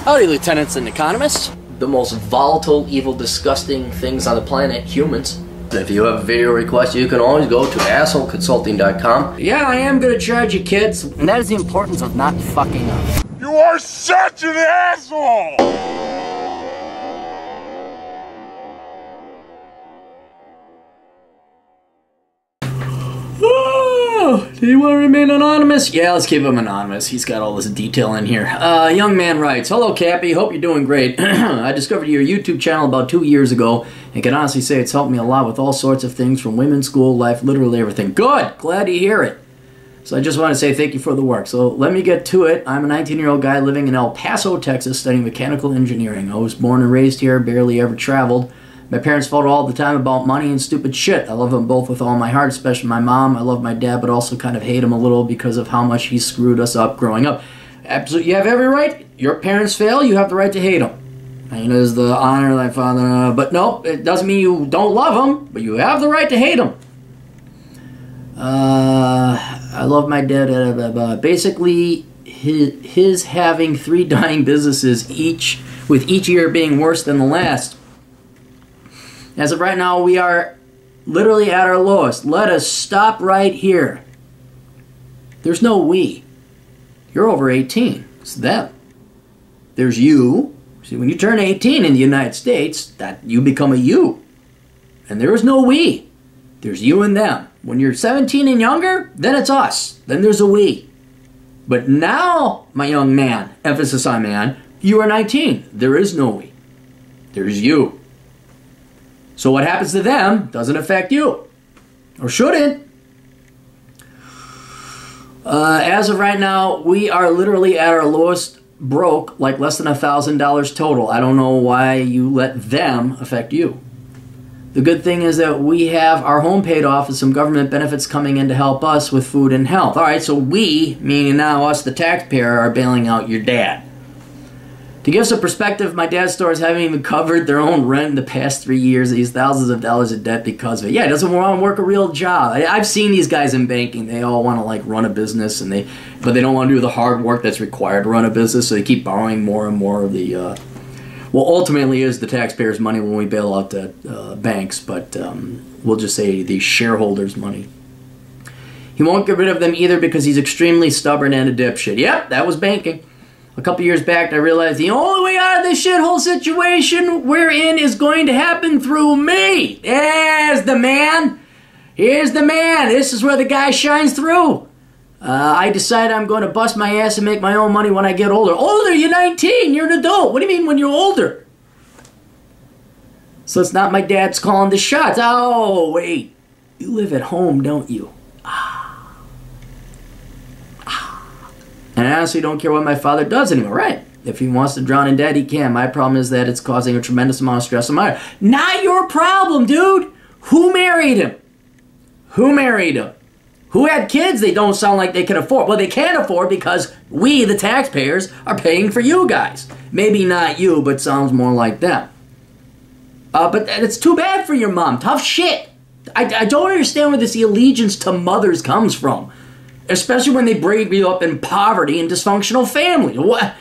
Howdy, lieutenants and economists. The most volatile, evil, disgusting things on the planet, humans. If you have a video request, you can always go to assholeconsulting.com. Yeah, I am gonna charge you, kids. And that is the importance of not fucking up. You are such an asshole! Do you want to remain anonymous? Yeah, let's keep him anonymous. He's got all this detail in here. Young man writes, hello, Cappy. Hope you're doing great. I discovered your YouTube channel about 2 years ago and can honestly say it's helped me a lot with all sorts of things from women's school, life, literally everything. Good. Glad to hear it. So I just want to say thank you for the work. So let me get to it. I'm a 19-year-old guy living in El Paso, Texas, studying mechanical engineering. I was born and raised here, barely ever traveled. My parents fought all the time about money and stupid shit. I love them both with all my heart, especially my mom. I love my dad, but also kind of hate him a little because of how much he screwed us up growing up. Absolutely, you have every right. Your parents fail, you have the right to hate them. And it is the honor of thy father. But no, it doesn't mean you don't love them, but you have the right to hate them. I love my dad. Basically, his having 3 dying businesses, with each year being worse than the last. As of right now, we are literally at our lowest. Let us stop right here. There's no we. You're over 18. It's them. There's you. See, when you turn 18 in the United States, that you become a you. And there is no we. There's you and them. When you're 17 and younger, then it's us. Then there's a we. But now, my young man, emphasis on man, you are 19. There is no we. There's you. So what happens to them doesn't affect you. Or shouldn't. As of right now, we are literally at our lowest broke, like less than $1,000 total. I don't know why you let them affect you. The good thing is that we have our home paid off and some government benefits coming in to help us with food and health. All right, so we, meaning now us, the taxpayer, are bailing out your dad. To give some perspective, my dad's stores haven't even covered their own rent in the past 3 years. He's thousands of dollars in debt because of it. Yeah, he doesn't want to work a real job. I've seen these guys in banking. They all want to like run a business, but they don't want to do the hard work that's required to run a business. So they keep borrowing more and more of the. Well, ultimately, is the taxpayers' money when we bail out the banks, but we'll just say the shareholders' money. He won't get rid of them either because he's extremely stubborn and a dipshit. Yep, that was banking. A couple years back, I realized the only way out of this shithole situation we're in is going to happen through me. There's the man. Here's the man. This is where the guy shines through. I decide I'm going to bust my ass and make my own money when I get older. Older? You're 19. You're an adult. What do you mean when you're older? So it's not my dad's calling the shots. Oh, wait. You live at home, don't you? And I honestly don't care what my father does anymore, right? If he wants to drown in debt, he can. My problem is that it's causing a tremendous amount of stress on my life. Not your problem, dude! Who married him? Who married him? Who had kids they don't sound like they can afford? Well, they can't afford because we, the taxpayers, are paying for you guys. Maybe not you, but sounds more like them. But it's too bad for your mom. Tough shit. I don't understand where this allegiance to mothers comes from. Especially when they bring you up in poverty and dysfunctional family. What?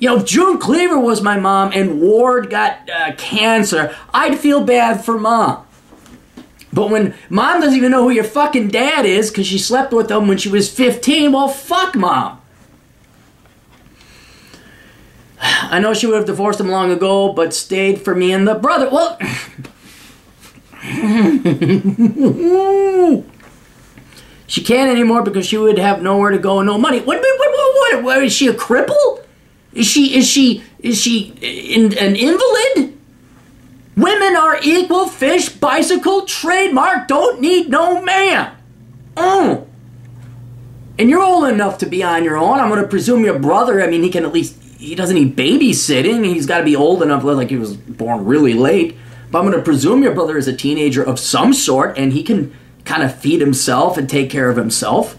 You know, June Cleaver was my mom and Ward got cancer. I'd feel bad for mom. But when mom doesn't even know who your fucking dad is because she slept with him when she was 15, well, fuck mom. I know she would have divorced him long ago, but stayed for me and the brother. Well... She can't anymore because she would have nowhere to go and no money. What is she a cripple? Is she an invalid? Women are equal fish, bicycle, trademark, don't need no man. And you're old enough to be on your own. I'm going to presume your brother, I mean, he doesn't need babysitting. He's got to be old enough, like he was born really late. But I'm going to presume your brother is a teenager of some sort and he can kind of feed himself and take care of himself.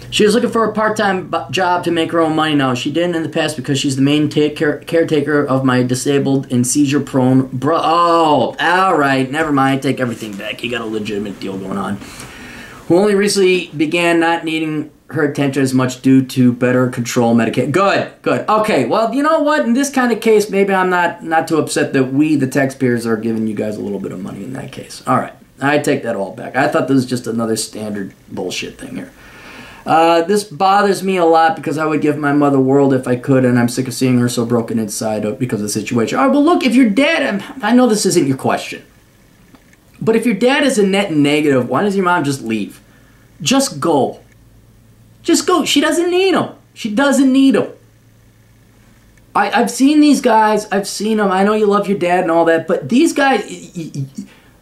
She was looking for a part-time job to make her own money now. She didn't in the past because she's the main caretaker of my disabled and seizure-prone brother. Oh, all right. Never mind. Take everything back. You got a legitimate deal going on. Who only recently began not needing her attention as much due to better control medication. Good, good. Okay, well, you know what? In this kind of case, maybe I'm not too upset that we, the taxpayers, are giving you guys a little bit of money in that case. All right, I take that all back. I thought this was just another standard bullshit thing here. This bothers me a lot because I would give my mother world if I could, and I'm sick of seeing her so broken inside because of the situation. All right, well, look, if your dad, I know this isn't your question, but if your dad is a net negative, why does your mom just leave? Just go. Just go. She doesn't need him. She doesn't need him. I've seen these guys. I've seen them. I know you love your dad and all that, but these guys,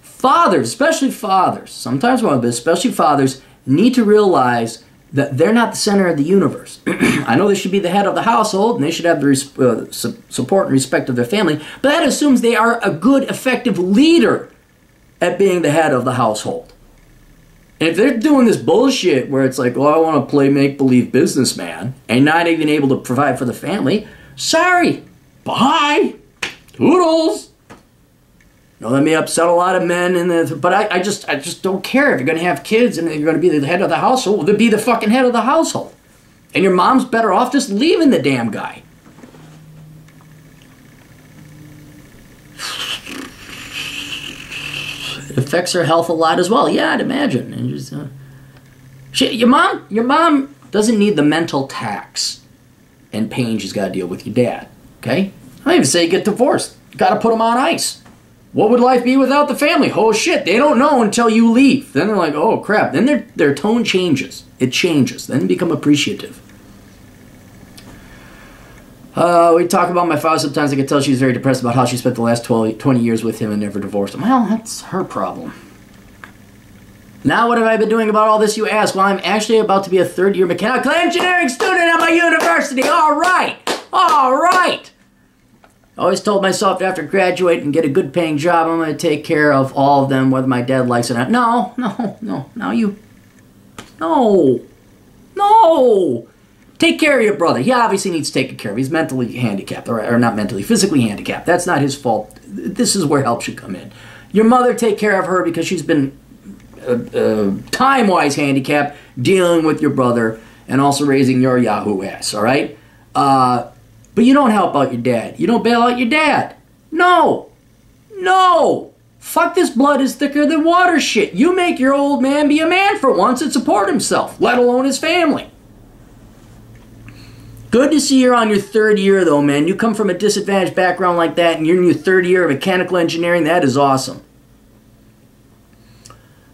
fathers, especially fathers, sometimes one, but especially fathers, need to realize that they're not the center of the universe. I know they should be the head of the household, and they should have the support and respect of their family, but that assumes they are a good, effective leader at being the head of the household. And if they're doing this bullshit where it's like, well, I want to play make-believe businessman and not even able to provide for the family, sorry, bye, toodles. Now, that may upset a lot of men, but I just don't care. If you're going to have kids and you're going to be the head of the household, well, then be the fucking head of the household. And your mom's better off just leaving the damn guy. It affects her health a lot as well. Yeah, I'd imagine. And just, your mom doesn't need the mental tax and pain she's got to deal with your dad. Okay? I even say get divorced. Got to put them on ice. What would life be without the family? Oh shit, they don't know until you leave. Then they're like, oh crap. Then their tone changes. It changes. Then they become appreciative. We talk about my father sometimes. I can tell she's very depressed about how she spent the last 20 years with him and never divorced him. Well, that's her problem. Now what have I been doing about all this, you ask? Well, I'm actually about to be a third-year mechanical engineering student at my university. All right. All right. I always told myself after graduating and get a good paying job, I'm going to take care of all of them, whether my dad likes it or not. No. Take care of your brother. He obviously needs taken care of. He's mentally handicapped, or not mentally, physically handicapped. That's not his fault. This is where help should come in. Your mother, take care of her because she's been time-wise handicapped dealing with your brother and also raising your Yahoo ass, all right? But you don't help out your dad. You don't bail out your dad. No. Fuck this blood is thicker than water shit. You make your old man be a man for once and support himself, let alone his family. Good to see you're on your third year, though, man. You come from a disadvantaged background like that, and you're in your third year of mechanical engineering. That is awesome.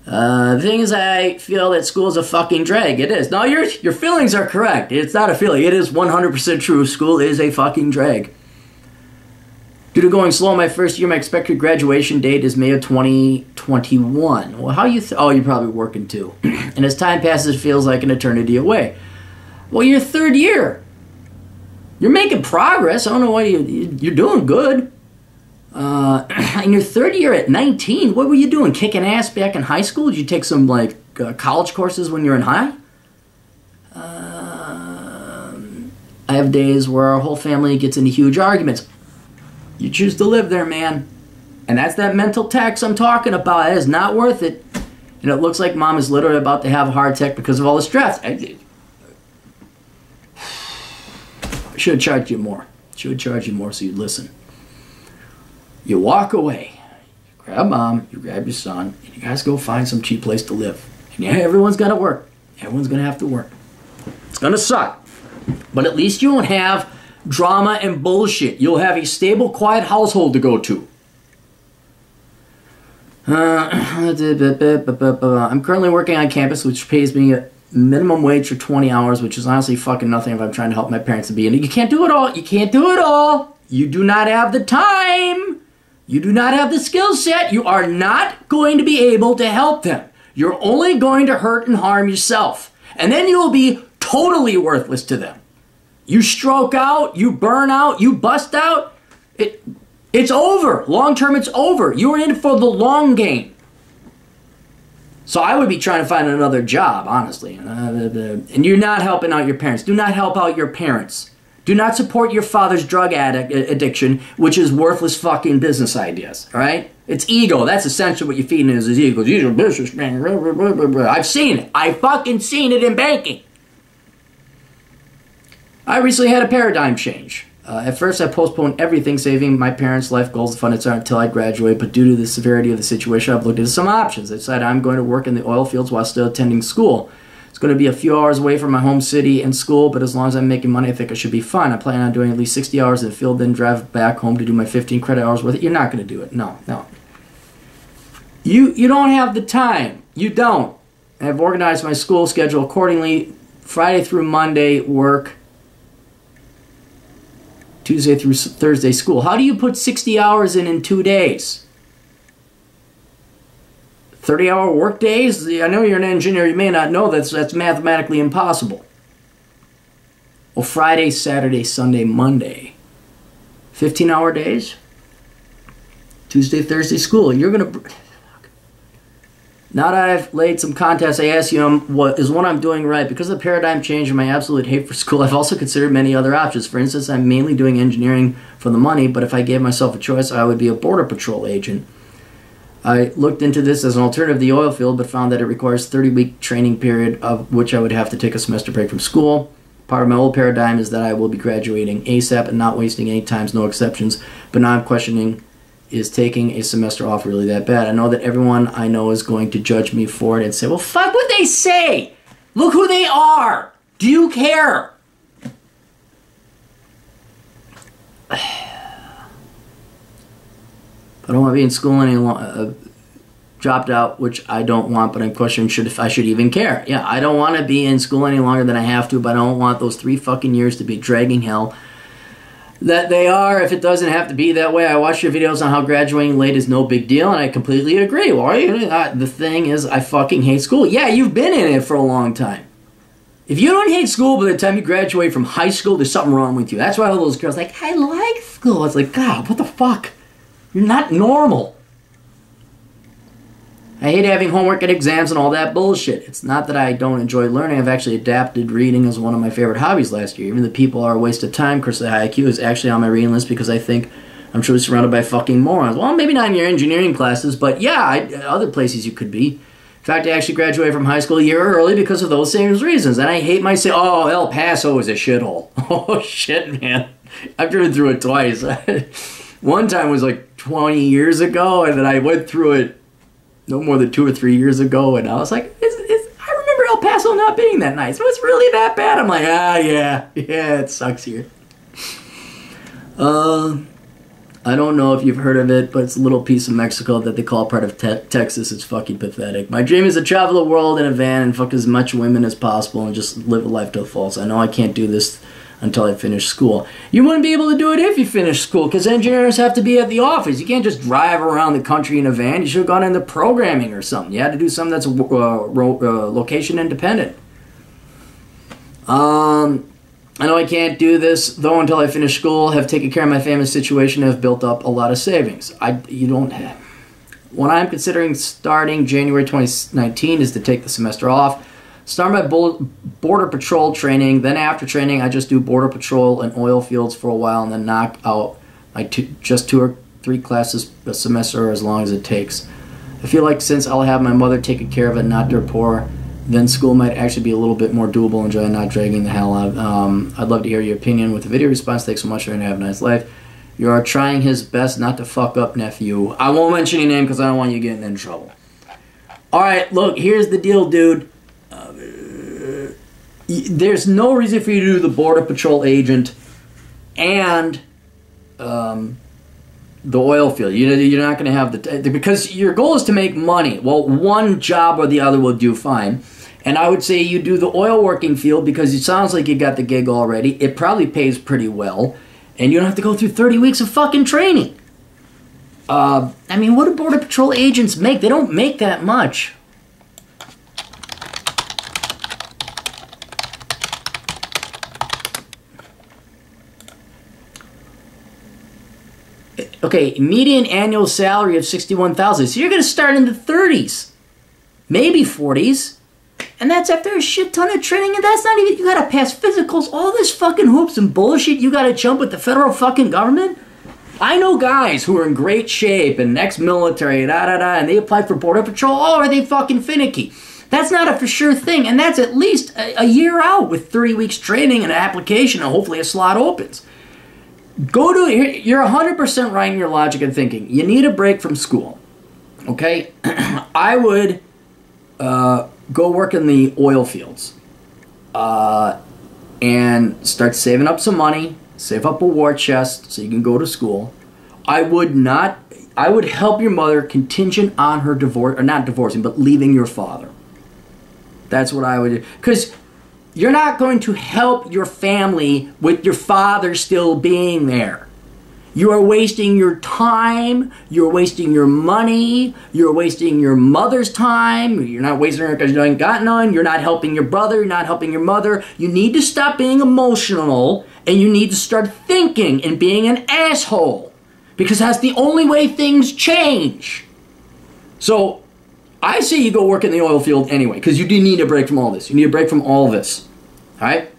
The thing is, I feel that school is a fucking drag. It is. No, your feelings are correct. It's not a feeling. It is 100% true. School is a fucking drag. Due to going slow my first year, my expected graduation date is May of 2021. Well, how you... oh, you're probably working too. And as time passes, it feels like an eternity away. Well, your third year. You're making progress. I don't know why you're doing good. In your third year at 19, what were you doing? Kicking ass back in high school? Did you take some college courses when you're in high? I have days where our whole family gets into huge arguments. You choose to live there, man. And that's that mental tax I'm talking about. It is not worth it. And it looks like mom is literally about to have a heart attack because of all the stress. I should have charged you more. Should have charged you more so you'd listen. You walk away. You grab mom, you grab your son, and you guys go find some cheap place to live. And yeah, everyone's got to work. Everyone's going to have to work. It's going to suck. But at least you won't have drama and bullshit. You'll have a stable, quiet household to go to. I'm currently working on campus, which pays me a minimum wage for 20 hours, which is honestly fucking nothing if I'm trying to help my parents to be in it. You can't do it all. You can't do it all. You do not have the time. You do not have the skill set. You are not going to be able to help them. You're only going to hurt and harm yourself. And then you will be totally worthless to them. You stroke out, you burn out, you bust out, it's over. Long term, it's over. You're in for the long game. So I would be trying to find another job, honestly. And you're not helping out your parents. Do not help out your parents. Do not support your father's drug addiction, which is worthless fucking business ideas, all right? It's ego. That's essentially what you're feeding is ego. He's a businessman. I've seen it. I fucking seen it in banking. I recently had a paradigm change. At first, I postponed everything, saving my parents' life goals and fun until I graduate, but due to the severity of the situation, I've looked into some options. I decided I'm going to work in the oil fields while still attending school. It's going to be a few hours away from my home city and school, but as long as I'm making money, I think I should be fine. I plan on doing at least 60 hours in the field, then drive back home to do my 15 credit hours with it. You're not going to do it. No. You don't have the time. You don't. I've organized my school schedule accordingly. Friday through Monday, work. Tuesday through Thursday, school. How do you put 60 hours in 2 days? 30-hour work days? I know you're an engineer. You may not know that's mathematically impossible. Well, Friday, Saturday, Sunday, Monday. 15-hour days? Tuesday, Thursday, school. You're going to... Now that I've laid some contests, I ask you what I'm doing right. Because of the paradigm change and my absolute hate for school, I've also considered many other options. For instance, I'm mainly doing engineering for the money, but if I gave myself a choice, I would be a border patrol agent. I looked into this as an alternative to the oil field, but found that it requires a 30-week training period, of which I would have to take a semester break from school. Part of my old paradigm is that I will be graduating ASAP and not wasting any time, no exceptions. But now I'm questioning, is taking a semester off really that bad? I know that everyone I know is going to judge me for it and say, well, fuck what they say. Look who they are. Do you care? I don't want to be in school any longer. Dropped out, which I don't want, but I'm questioning if I should even care. Yeah, I don't want to be in school any longer than I have to, but I don't want those 3 fucking years to be dragging hell that they are. If it doesn't have to be that way. I watched your videos on how graduating late is no big deal, and I completely agree. Well, the thing is, I fucking hate school. Yeah, you've been in it for a long time. If you don't hate school by the time you graduate from high school, there's something wrong with you. That's why all those girls are like, I like school. It's like, God, what the fuck? You're not normal. I hate having homework and exams and all that bullshit. It's not that I don't enjoy learning. I've actually adapted reading as one of my favorite hobbies last year. Even the people are a waste of time. Chris the High IQ is actually on my reading list because I think I'm truly surrounded by fucking morons. Well, maybe not in your engineering classes, but yeah, other places you could be. In fact, I actually graduated from high school a year early because of those same reasons. And I hate myself. Oh, El Paso is a shithole. Oh, shit, man. I've driven through it twice. One time was like 20 years ago, and then I went through it no more than 2 or 3 years ago, and I was like, I remember El Paso not being that nice. It was really that bad. I'm like, yeah, it sucks here. I don't know if you've heard of it, but it's a little piece of Mexico that they call part of Texas. It's fucking pathetic. My dream is to travel the world in a van and fuck as much women as possible and just live a life to the fullest. I know I can't do this until I finish school. You wouldn't be able to do it if you finish school, because engineers have to be at the office. You can't just drive around the country in a van. You should have gone into programming or something. You had to do something that's location independent. I know I can't do this, though, until I finish school, have taken care of my family situation, and have built up a lot of savings. What I'm considering starting January 2019 is to take the semester off, start my border patrol training, then after training I just do border patrol and oil fields for a while, and then knock out my 2 or 3 classes a semester, or as long as it takes. I feel like since I'll have my mother taking care of it, not dirt poor, then school might actually be a little bit more doable, enjoy not dragging the hell out. I'd love to hear your opinion with the video response. Thanks so much, and have a nice life. You are trying his best not to fuck up, nephew. I won't mention your name because I don't want you getting in trouble. Alright, look, here's the deal, dude. There's no reason for you to do the border patrol agent and the oil field. You're not going to have because your goal is to make money. Well, one job or the other will do fine. And I would say you do the oil working field because it sounds like you got the gig already. It probably pays pretty well. And you don't have to go through 30 weeks of fucking training. I mean, what do border patrol agents make? They don't make that much. Okay, median annual salary of $61,000. So you're going to start in the 30s, maybe 40s, and that's after a shit ton of training. And that's not even, you got to pass physicals, all this fucking hoops and bullshit you got to jump with the federal fucking government. I know guys who are in great shape and ex-military, and they apply for border patrol. Oh, are they fucking finicky? That's not a for sure thing, and that's at least a year out with 3 weeks training and an application, and hopefully a slot opens. You're 100% right in your logic and thinking. You need a break from school, okay? I would go work in the oil fields and start saving up some money, save up a war chest so you can go to school. I would help your mother contingent on her divorce, or not divorcing, but leaving your father. That's what I would do. Because you're not going to help your family with your father still being there. You are wasting your time, you're wasting your money, you're wasting your mother's time, you're not wasting her because you ain't got none, you're not helping your brother, you're not helping your mother. You need to stop being emotional, and you need to start thinking and being an asshole. Because that's the only way things change. So, I say you go work in the oil field anyway, because you do need a break from all this. You need a break from all this. Alright?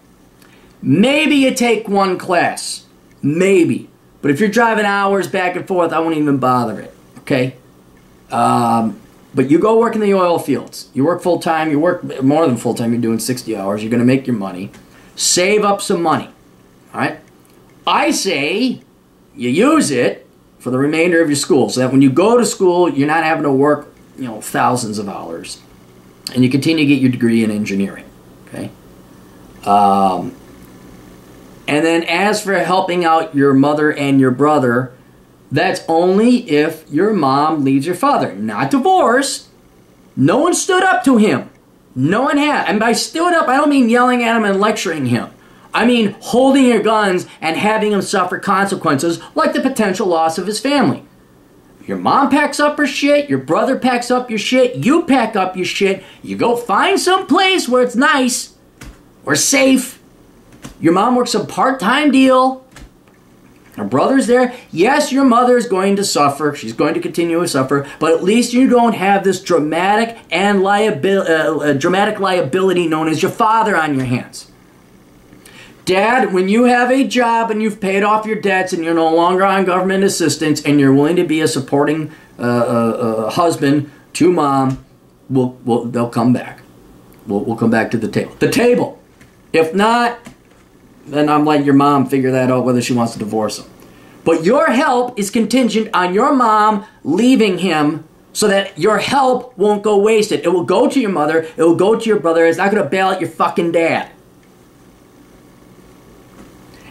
Maybe you take one class. Maybe. But if you're driving hours back and forth, I won't even bother it. Okay? But you go work in the oil fields. You work full time. You work more than full time. You're doing 60 hours. You're going to make your money. Save up some money. Alright? I say you use it for the remainder of your school, so that when you go to school, you're not having to work, thousands of hours, and you continue to get your degree in engineering. Okay. And then as for helping out your mother and your brother, that's only if your mom leaves your father. Not divorced. No one stood up to him. No one had. And by stood up, I don't mean yelling at him and lecturing him. I mean holding your guns and having him suffer consequences like the potential loss of his family. Your mom packs up her shit, your brother packs up your shit, you pack up your shit, you go find some place where it's nice or safe. Your mom works a part-time deal. Her brother's there. Yes, your mother's going to suffer. She's going to continue to suffer, but at least you don't have this dramatic liability known as your father on your hands. Dad, when you have a job and you've paid off your debts and you're no longer on government assistance and you're willing to be a supporting husband to mom, they'll come back. We'll come back to the table. The table. If not, then I'm letting your mom figure that out whether she wants to divorce him. But your help is contingent on your mom leaving him so that your help won't go wasted. It will go to your mother. It will go to your brother. It's not going to bail out your fucking dad.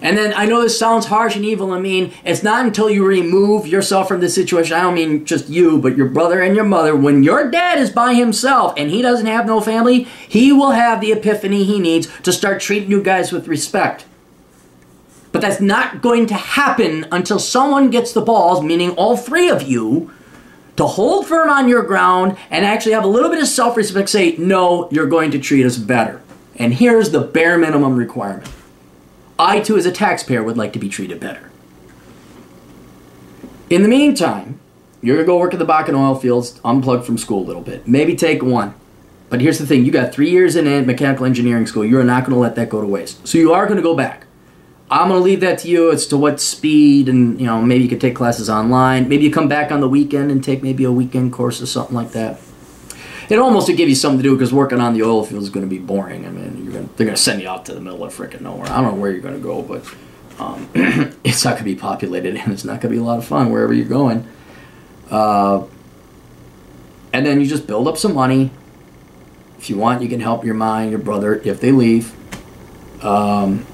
And then, I know this sounds harsh and evil and mean, it's not until you remove yourself from this situation, I don't mean just you, but your brother and your mother, when your dad is by himself and he doesn't have no family, he will have the epiphany he needs to start treating you guys with respect. But that's not going to happen until someone gets the balls, meaning all three of you, to hold firm on your ground and actually have a little bit of self-respect, say, no, you're going to treat us better. And here's the bare minimum requirement. I, too, as a taxpayer, would like to be treated better. In the meantime, you're going to go work at the Bakken oil fields, unplug from school a little bit. Maybe take one. But here's the thing. You got 3 years in mechanical engineering school. You're not going to let that go to waste. So you are going to go back. I'm going to leave that to you as to what speed, and maybe you could take classes online. Maybe you come back on the weekend and take maybe a weekend course or something like that. It almost would give you something to do because working on the oil field is going to be boring. I mean, they're going to send you out to the middle of frickin' nowhere. I don't know where you're going to go, but it's not going to be populated and it's not going to be a lot of fun wherever you're going. And then you just build up some money. If you want, you can help your mom and your brother if they leave. And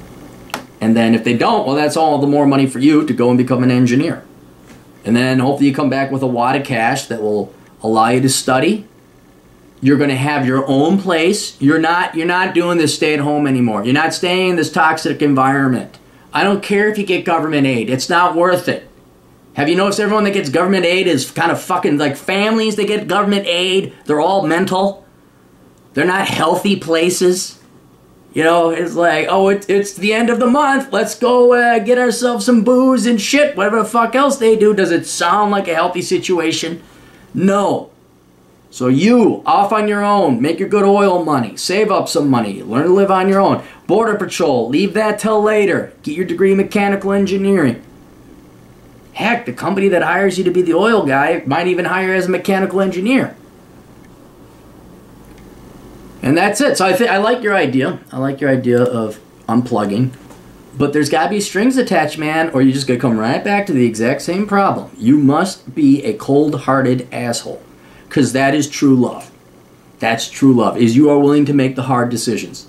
then if they don't, well, that's all the more money for you to go and become an engineer. And then hopefully you come back with a wad of cash that will allow you to study. You're going to have your own place. You're not doing this stay at home anymore. You're not staying in this toxic environment. I don't care if you get government aid. It's not worth it. Have you noticed everyone that gets government aid is kind of fucking like families that get government aid? They're all mental. They're not healthy places. It's like, oh, it's the end of the month. Let's go get ourselves some booze and shit. Whatever the fuck else they do. Does it sound like a healthy situation? No. So you, off on your own, make your good oil money, save up some money, learn to live on your own. Border Patrol, leave that till later. Get your degree in mechanical engineering. Heck, the company that hires you to be the oil guy might even hire you as a mechanical engineer. And that's it. So I like your idea. I like your idea of unplugging. But there's got to be strings attached, man, or you're just going to come right back to the exact same problem. You must be a cold-hearted asshole, because that is true love. That's true love, is you are willing to make the hard decisions.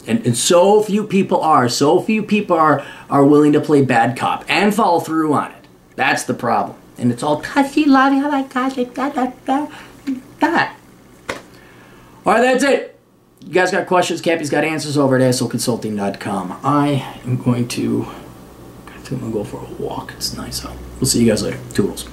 And so few people are. So few people are willing to play bad cop and follow through on it. That's the problem. And it's all touchy, lovey, oh my gosh, that. All right, that's it. You guys got questions? Cappy's got answers over at assholeconsulting.com. I am going to go for a walk. It's nice out. We'll see you guys later. Toodles.